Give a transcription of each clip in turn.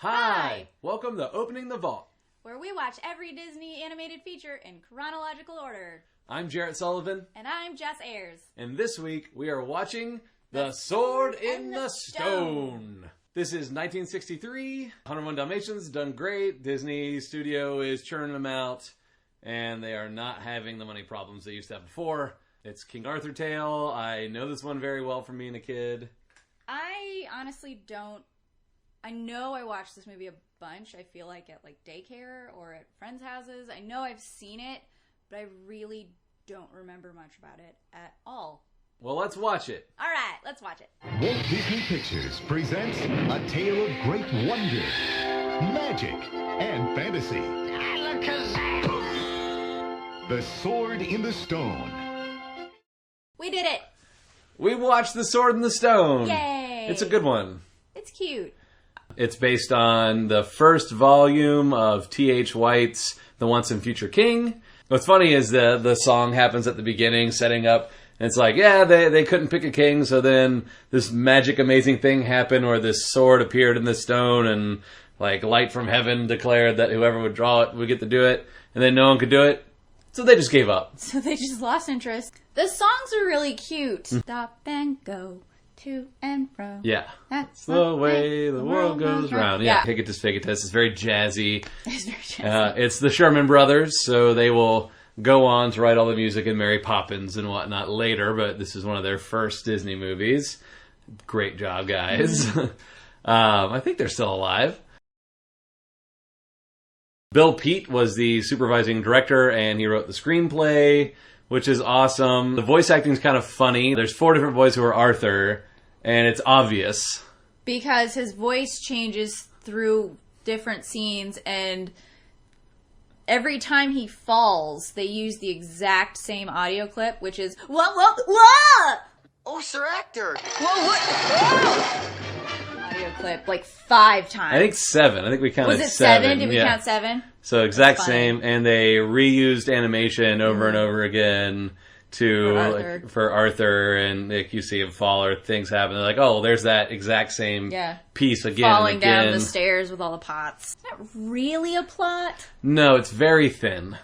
Hi! Welcome to Opening the Vault, where we watch every Disney animated feature in chronological order. I'm Jarrett Sullivan. And I'm Jess Ayers. And this week we are watching The Sword in the Stone. This is 1963. 101 Dalmatians, done great. Disney Studio is churning them out, and they are not having the money problems they used to have before. It's King Arthur tale. I know this one very well from being a kid. I honestly don't. I know I watched this movie a bunch. I feel like at daycare or at friends' houses. I know I've seen it, but I really don't remember much about it at all. Well, let's watch it. All right, let's watch it. Walt Disney Pictures presents a tale of great wonder, magic, and fantasy. The Sword in the Stone. We did it! We watched The Sword in the Stone. Yay! It's a good one. It's cute. It's based on the first volume of T.H. White's The Once and Future King. What's funny is the song happens at the beginning, setting up, and it's like, yeah, they couldn't pick a king, so then this magic, amazing thing happened where this sword appeared in the stone, and light from heaven declared that whoever would draw it would get to do it, and then no one could do it, so they just gave up. So they just lost interest. The songs are really cute. Stop and go. To and fro. Yeah. That's the way the world goes round. Yeah. Picketus, Picketus. It's very jazzy. It's very jazzy. It's the Sherman Brothers, so they will go on to write all the music in Mary Poppins and whatnot later, but this is one of their first Disney movies. Great job, guys. I think they're still alive. Bill Peet was the supervising director, and he wrote the screenplay, which is awesome. The voice acting is kind of funny. There's 4 different boys who are Arthur, and it's obvious. Because his voice changes through different scenes, and every time he falls, they use the exact same audio clip, which is, whoa! Oh, Sir Actor! Whoa! Audio clip, 5 times. I think 7. I think we counted 7. Was it 7? Did we count 7? So exact same, and they reused animation over and over again for Arthur, and you see him fall or things happen. They're like, oh, there's that exact same piece again Falling and again. Down the stairs with all the pots. Is that really a plot? No, it's very thin.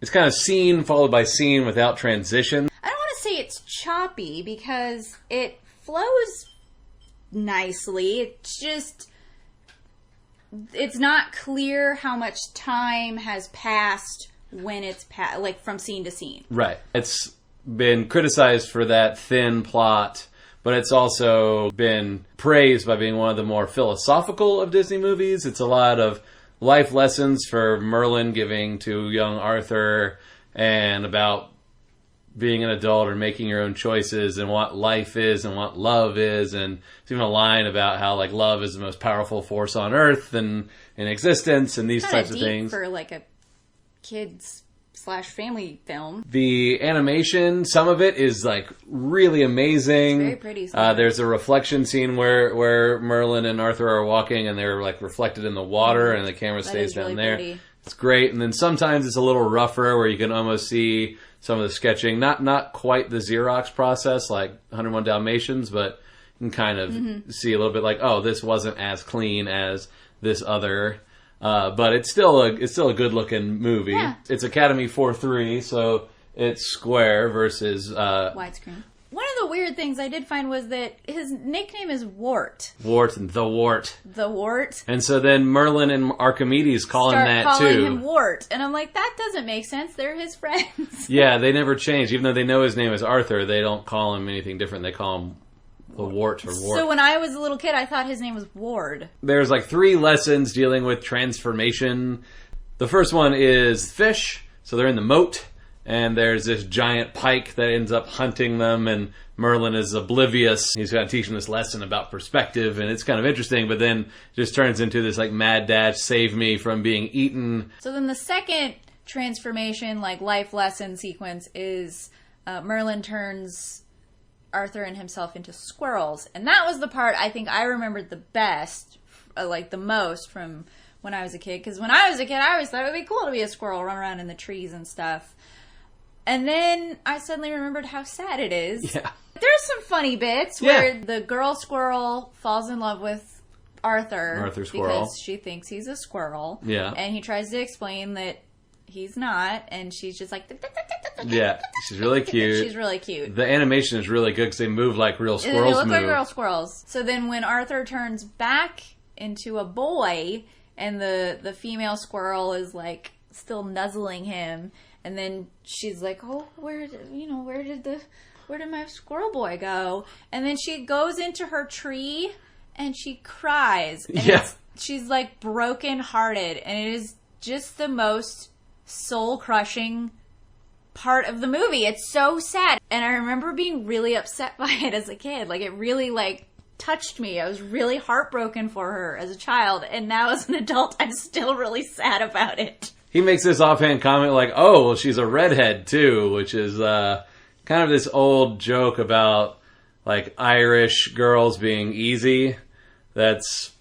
It's kind of scene followed by scene without transition. I don't want to say it's choppy because it flows nicely. It's just... It's not clear how much time has passed when it's from scene to scene. Right. It's been criticized for that thin plot, but it's also been praised by being one of the more philosophical of Disney movies. It's a lot of life lessons for Merlin giving to young Arthur, and about being an adult or making your own choices and what life is and what love is. And there's even a line about how love is the most powerful force on earth and in existence and these types of things. For a kids/family film. The animation, some of it is really amazing. It's very pretty. There's a reflection scene where Merlin and Arthur are walking and they're reflected in the water and the camera stays down there. Pretty. It's great. And then sometimes it's a little rougher where you can almost see some of the sketching, not quite the Xerox process like 101 Dalmatians, but you can kind of see a little bit oh, this wasn't as clean as this other. But it's still a good looking movie. Yeah. It's Academy 4.3, so it's square versus widescreen. One of the weird things I did find was that his nickname is Wart. Wart, the Wart. The Wart. And so then Merlin and Archimedes call him that calling too. him Wart. And I'm like, that doesn't make sense. They're his friends. Yeah, they never change. Even though they know his name is Arthur, they don't call him anything different. They call him the Wart or Wart. So when I was a little kid, I thought his name was Ward. There's 3 lessons dealing with transformation. The first one is fish. So they're in the moat. And there's this giant pike that ends up hunting them, and Merlin is oblivious. He's got to teach them this lesson about perspective, and it's kind of interesting, but then it just turns into this mad dash, save me from being eaten. So then the second transformation, life lesson sequence is Merlin turns Arthur and himself into squirrels. And that was the part I think I remembered the best, the most from when I was a kid. Because when I was a kid, I always thought it would be cool to be a squirrel, run around in the trees and stuff. And then I suddenly remembered how sad it is. Yeah. There's some funny bits where the girl squirrel falls in love with Arthur Squirrel. because she thinks he's a squirrel. Yeah. And he tries to explain that he's not, and she's just like... Yeah, she's really cute. She's really cute. The animation is really good because they move like real They squirrels look move. like real squirrels. So then when Arthur turns back into a boy, and the female squirrel is like still nuzzling him, and then she's like, "Oh, where did my squirrel boy go?" And then she goes into her tree and she cries. And she's like broken hearted, and it is just the most soul crushing part of the movie. It's so sad, and I remember being really upset by it as a kid. Like, it really touched me. I was really heartbroken for her as a child, and now as an adult I'm still really sad about it. He makes this offhand comment like, "Oh, well, she's a redhead too," which is kind of this old joke about like Irish girls being easy. That's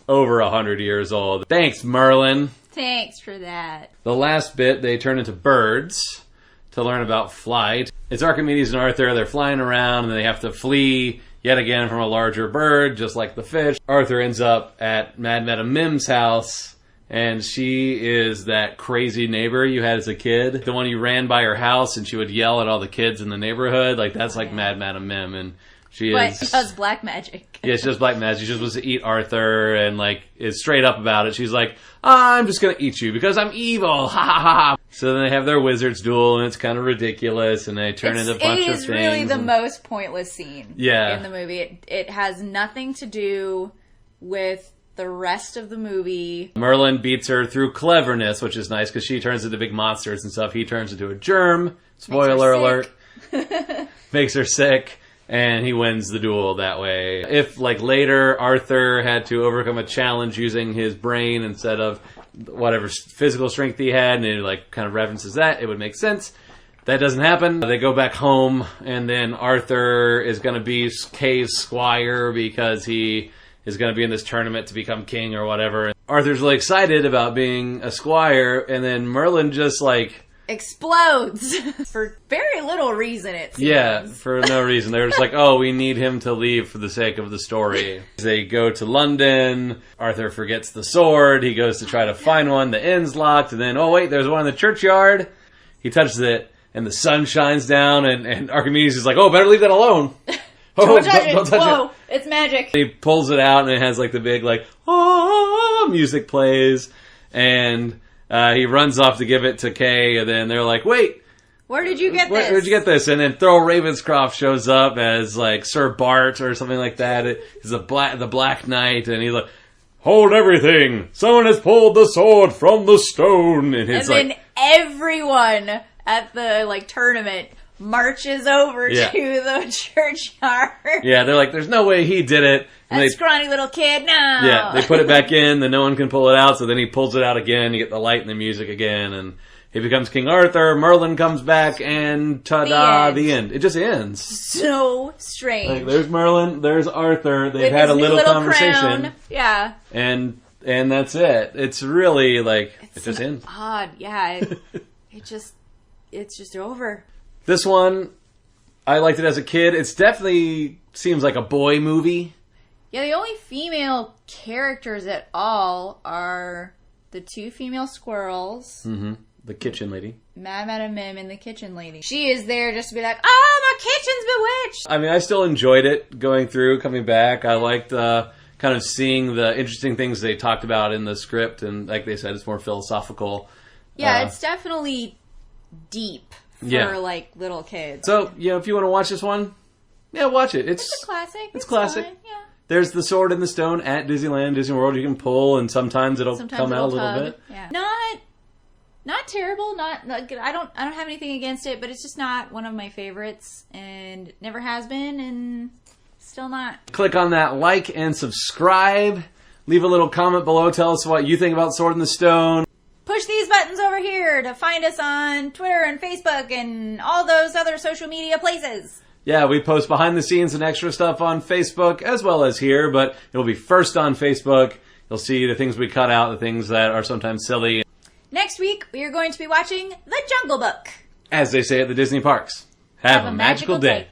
over 100 years old. Thanks, Merlin. Thanks for that. The last bit, they turn into birds to learn about flight. It's Archimedes and Arthur. They're flying around and they have to flee yet again from a larger bird, just like the fish. Arthur ends up at Mad Madam Mim's house, and she is that crazy neighbor you had as a kid. The one you ran by her house and she would yell at all the kids in the neighborhood. Like, that's like Mad Madam Mim, and she does black magic. Yeah, she does black magic. She's supposed to eat Arthur and, like, is straight up about it. She's like, "I'm just gonna eat you because I'm evil. Ha ha ha ha." So then they have their wizards duel, and it's kind of ridiculous, and they turn into a bunch of things. It is really the most pointless scene in the movie. It has nothing to do with the rest of the movie. Merlin beats her through cleverness, which is nice because she turns into big monsters and stuff. He turns into a germ. Spoiler alert. Makes her sick. And he wins the duel that way. If, like, later Arthur had to overcome a challenge using his brain instead of whatever physical strength he had, and it, like, kind of references that, it would make sense. That doesn't happen. They go back home, and then Arthur is going to be Kay's squire because he is going to be in this tournament to become king or whatever. Arthur's really excited about being a squire, and then Merlin just, like, explodes for very little reason, it seems. Yeah, for no reason. They're just like, "Oh, we need him to leave for the sake of the story." They go to London. Arthur forgets the sword. He goes to try to find one. The inn's locked. And then, oh wait, there's one in the churchyard. He touches it, and the sun shines down, and Archimedes is like, "Oh, better leave that alone." Don't touch it. It's magic. He pulls it out, and it has like the big, like, "Ah," music plays, and he runs off to give it to Kay, and then they're like, "Wait, where did you get this? Where'd you get this?" And then Thurl Ravenscroft shows up as like Sir Bart or something like that. He's the Black Knight, and he's like, "Hold everything! Someone has pulled the sword from the stone." And then everyone at the tournament marches over to the churchyard. Yeah, they're like, "There's no way he did it." And scrawny little kid, no. Yeah, they put it back in, then no one can pull it out, so then he pulls it out again, you get the light and the music again, and he becomes King Arthur, Merlin comes back, and ta-da, the end. It just ends. So strange. Like, there's Merlin, there's Arthur, they've had a little conversation. Crown. Yeah. And that's it. It's really, like, it just ends. Odd, yeah. It's just over. This one, I liked it as a kid. It's definitely seems like a boy movie. Yeah, the only female characters at all are the two female squirrels. Mm-hmm. The kitchen lady. Mad Madam Mim and the kitchen lady. She is there just to be like, "Oh, my kitchen's bewitched!" I mean, I still enjoyed it going through, coming back. I liked kind of seeing the interesting things they talked about in the script, and like they said, it's more philosophical. Yeah, it's definitely deep for, little kids. So, if you want to watch this one, watch it. It's a classic. It's classic. Fine. Yeah. There's the sword in the stone at Disneyland, Disney World. You can pull, and sometimes it'll come out a little bit. Yeah. Not terrible. Not I don't have anything against it, but it's just not one of my favorites, and never has been, and still not. Click on that like and subscribe. Leave a little comment below. Tell us what you think about Sword in the Stone. Push these buttons over here to find us on Twitter and Facebook and all those other social media places. Yeah, we post behind the scenes and extra stuff on Facebook as well as here, but it'll be first on Facebook. You'll see the things we cut out, the things that are sometimes silly. Next week, we are going to be watching The Jungle Book. As they say at the Disney parks, have a magical day.